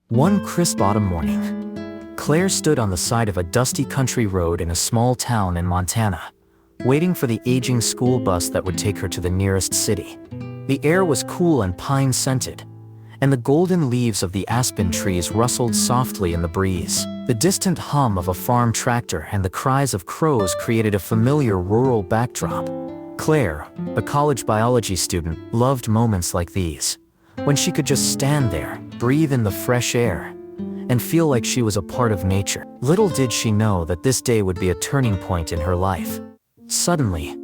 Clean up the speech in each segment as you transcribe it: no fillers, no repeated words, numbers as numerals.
One crisp autumn morning, Claire stood on the side of a dusty country road in a small town in Montana, waiting for the aging school bus that would take her to the nearest city. The air was cool and pine-scented, and the golden leaves of the aspen trees rustled softly in the breeze. The distant hum of a farm tractor and the cries of crows created a familiar rural backdrop. Claire, a college biology student, loved moments like these, when she could just stand there, breathe in the fresh air, and feel like she was a part of nature. Little did she know that this day would be a turning point in her life. Suddenly,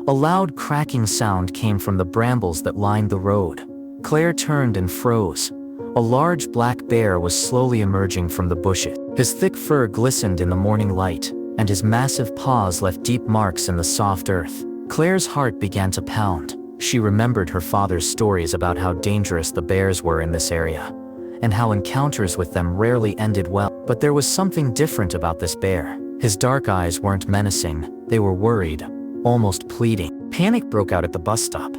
a loud cracking sound came from the brambles that lined the road. Claire turned and froze. A large black bear was slowly emerging from the bushes. His thick fur glistened in the morning light, and his massive paws left deep marks in the soft earth. Claire's heart began to pound. She remembered her father's stories about how dangerous the bears were in this area, and how encounters with them rarely ended well. But there was something different about this bear. His dark eyes weren't menacing, they were worried, almost pleading. Panic broke out at the bus stop.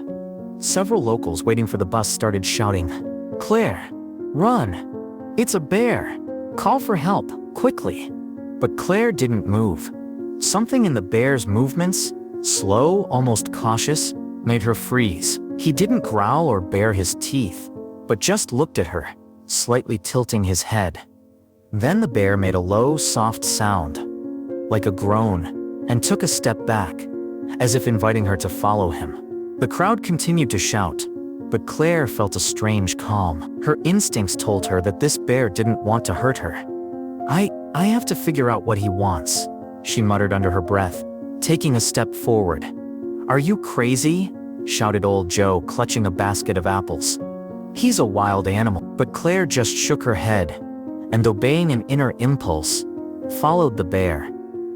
Several locals waiting for the bus started shouting, "Claire, run! It's a bear! Call for help, quickly!" But Claire didn't move. Something in the bear's movements, slow, almost cautious, made her freeze. He didn't growl or bare his teeth, but just looked at her, slightly tilting his head. Then the bear made a low, soft sound, like a groan, and took a step back, as if inviting her to follow him. The crowd continued to shout, but Claire felt a strange calm. Her instincts told her that this bear didn't want to hurt her. I have to figure out what he wants," she muttered under her breath, taking a step forward. "Are you crazy?" shouted old Joe, clutching a basket of apples. "He's a wild animal." But Claire just shook her head, and obeying an inner impulse, followed the bear,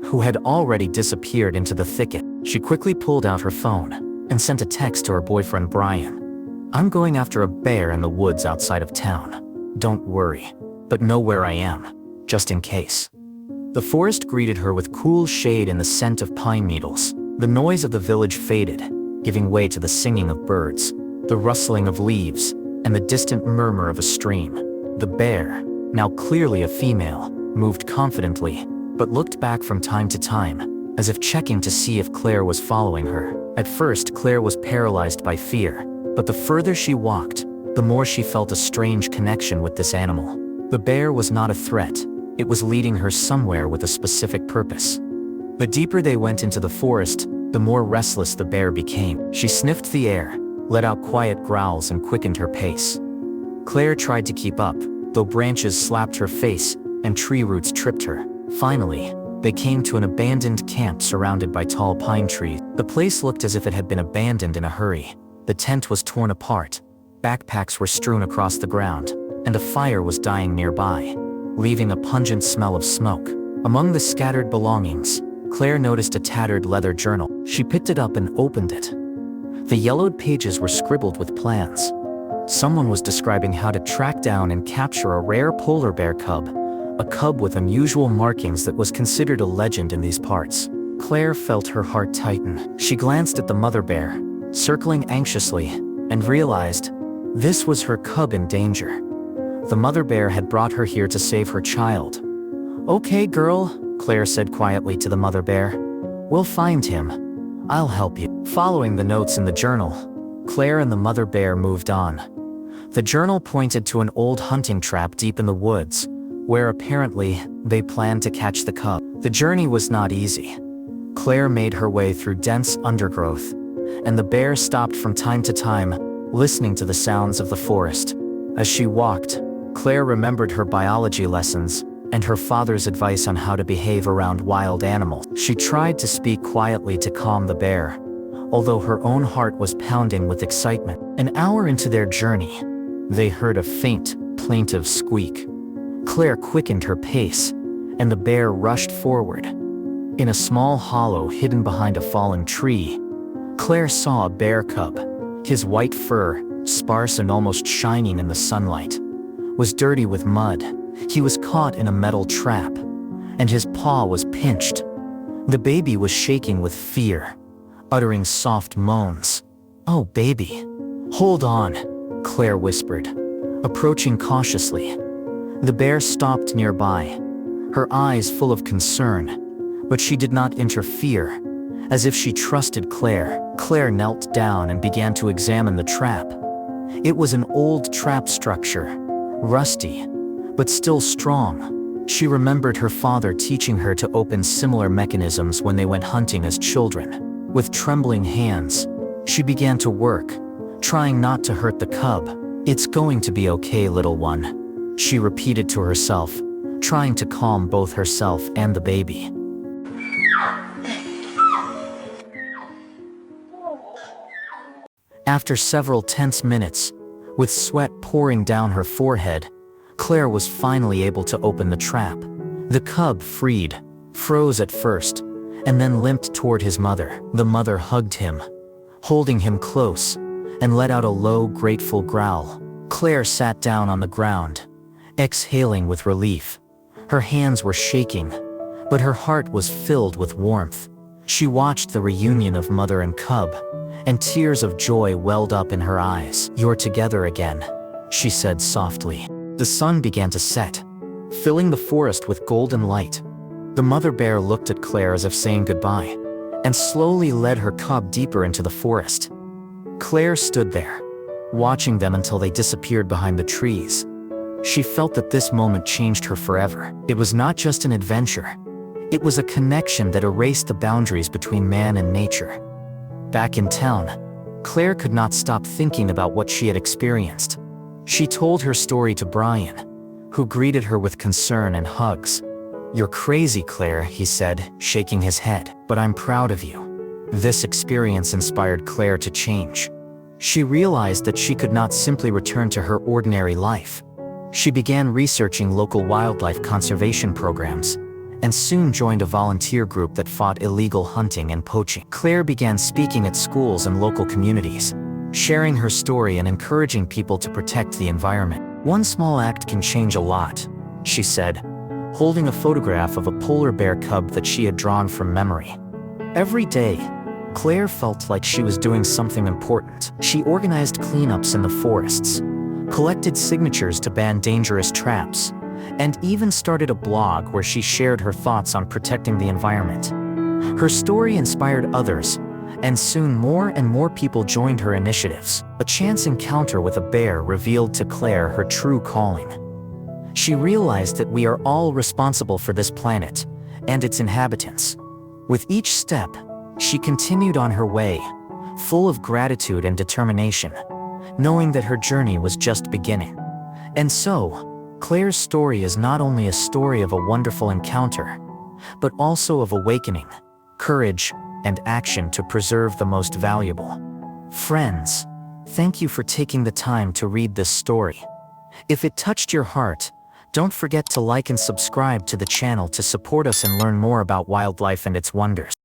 who had already disappeared into the thicket. She quickly pulled out her phone and sent a text to her boyfriend Brian. "I'm going after a bear in the woods outside of town. Don't worry, but know where I am, just in case." The forest greeted her with cool shade and the scent of pine needles. The noise of the village faded, giving way to the singing of birds, the rustling of leaves, and the distant murmur of a stream. The bear, now clearly a female, moved confidently, but looked back from time to time, as if checking to see if Claire was following her. At first, Claire was paralyzed by fear, but the further she walked, the more she felt a strange connection with this animal. The bear was not a threat. It was leading her somewhere with a specific purpose. The deeper they went into the forest, the more restless the bear became. She sniffed the air, let out quiet growls, and quickened her pace. Claire tried to keep up, though branches slapped her face and tree roots tripped her. Finally, they came to an abandoned camp surrounded by tall pine trees. The place looked as if it had been abandoned in a hurry. The tent was torn apart, backpacks were strewn across the ground, and a fire was dying nearby, leaving a pungent smell of smoke. Among the scattered belongings, Claire noticed a tattered leather journal. She picked it up and opened it. The yellowed pages were scribbled with plans. Someone was describing how to track down and capture a rare polar bear cub, a cub with unusual markings that was considered a legend in these parts. Claire felt her heart tighten. She glanced at the mother bear, circling anxiously, and realized this was her cub in danger. The mother bear had brought her here to save her child. "Okay, girl," Claire said quietly to the mother bear. "We'll find him. I'll help you." Following the notes in the journal, Claire and the mother bear moved on. The journal pointed to an old hunting trap deep in the woods, where apparently they planned to catch the cub. The journey was not easy. Claire made her way through dense undergrowth, and the bear stopped from time to time, listening to the sounds of the forest. As she walked, Claire remembered her biology lessons and her father's advice on how to behave around wild animals. She tried to speak quietly to calm the bear, although her own heart was pounding with excitement. An hour into their journey, they heard a faint, plaintive squeak. Claire quickened her pace, and the bear rushed forward. In a small hollow hidden behind a fallen tree, Claire saw a bear cub. His white fur, sparse and almost shining in the sunlight, was dirty with mud. He was caught in a metal trap, and his paw was pinched. The baby was shaking with fear, uttering soft moans. "Oh, baby, hold on," Claire whispered, approaching cautiously. The bear stopped nearby, her eyes full of concern, but she did not interfere. As if she trusted Claire, Claire knelt down and began to examine the trap. It was an old trap structure, rusty, but still strong. She remembered her father teaching her to open similar mechanisms when they went hunting as children. With trembling hands, she began to work, trying not to hurt the cub. "It's going to be okay, little one," she repeated to herself, trying to calm both herself and the baby. After several tense minutes, with sweat pouring down her forehead, Claire was finally able to open the trap. The cub freed, froze at first, and then limped toward his mother. The mother hugged him, holding him close, and let out a low, grateful growl. Claire sat down on the ground, exhaling with relief. Her hands were shaking, but her heart was filled with warmth. She watched the reunion of mother and cub, and tears of joy welled up in her eyes. "You're together again," she said softly. The sun began to set, filling the forest with golden light. The mother bear looked at Claire as if saying goodbye, and slowly led her cub deeper into the forest. Claire stood there, watching them until they disappeared behind the trees. She felt that this moment changed her forever. It was not just an adventure. It was a connection that erased the boundaries between man and nature. Back in town, Claire could not stop thinking about what she had experienced. She told her story to Brian, who greeted her with concern and hugs. "You're crazy, Claire," he said, shaking his head, "but I'm proud of you." This experience inspired Claire to change. She realized that she could not simply return to her ordinary life. She began researching local wildlife conservation programs, and soon joined a volunteer group that fought illegal hunting and poaching. Claire began speaking at schools and local communities, sharing her story and encouraging people to protect the environment. "One small act can change a lot," she said, holding a photograph of a polar bear cub that she had drawn from memory. Every day, Claire felt like she was doing something important. She organized cleanups in the forests, collected signatures to ban dangerous traps, and even started a blog where she shared her thoughts on protecting the environment. Her story inspired others, and soon more and more people joined her initiatives. A chance encounter with a bear revealed to Claire her true calling. She realized that we are all responsible for this planet and its inhabitants. With each step, she continued on her way, full of gratitude and determination, knowing that her journey was just beginning. And so, Claire's story is not only a story of a wonderful encounter, but also of awakening, courage, and action to preserve the most valuable. Friends, thank you for taking the time to read this story. If it touched your heart, don't forget to like and subscribe to the channel to support us and learn more about wildlife and its wonders.